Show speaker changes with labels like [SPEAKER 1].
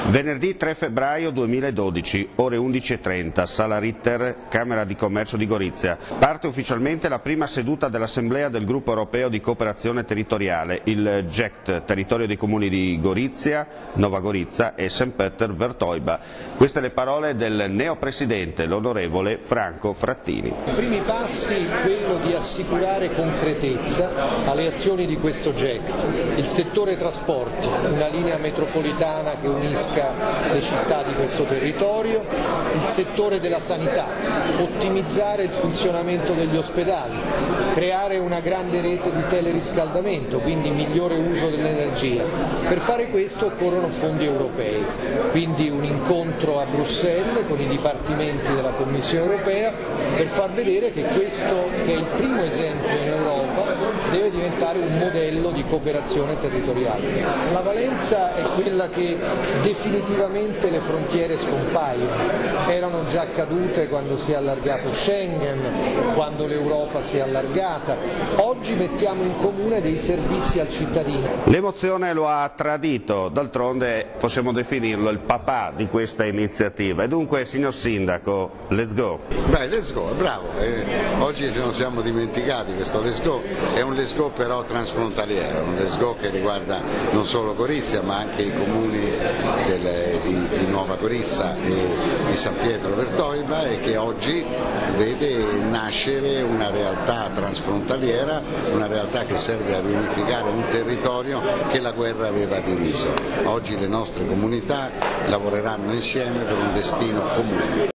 [SPEAKER 1] Venerdì 3 febbraio 2012, ore 11:30, Sala Ritter, Camera di Commercio di Gorizia. Parte ufficialmente la prima seduta dell'Assemblea del Gruppo Europeo di Cooperazione Territoriale, il GECT, territorio dei comuni di Gorizia, Nova Gorizia e St. Peter Vertoiba. Queste le parole del neopresidente, l'onorevole Franco Frattini.
[SPEAKER 2] I primi passi, quello di assicurare concretezza alle azioni di questo GECT, il settore trasporti, una linea metropolitana che unisca le città di questo territorio, il settore della sanità, ottimizzare il funzionamento degli ospedali, creare una grande rete di teleriscaldamento, quindi migliore uso dell'energia. Per fare questo occorrono fondi europei, quindi un incontro a Bruxelles con i dipartimenti della Commissione europea per far vedere che questo, che è il primo esempio in Europa, deve diventare un modello di cooperazione territoriale. La valenza è quella che definitivamente le frontiere scompaiono, erano già accadute quando si è allargato Schengen, quando l'Europa si è allargata, oggi mettiamo in comune dei servizi al cittadino.
[SPEAKER 1] L'emozione lo ha tradito, d'altronde possiamo definirlo il papà di questa iniziativa e dunque, signor Sindaco, let's go.
[SPEAKER 3] Beh, let's go, bravo, oggi non siamo dimenticati questo let's go, è un let's go però transfrontaliero, un let's go che riguarda non solo Gorizia ma anche i comuni di Nuova Gorizia e di San Pietro Vertoiba e che oggi vede nascere una realtà transfrontaliera, una realtà che serve a riunificare un territorio che la guerra aveva diviso. Oggi le nostre comunità lavoreranno insieme per un destino comune.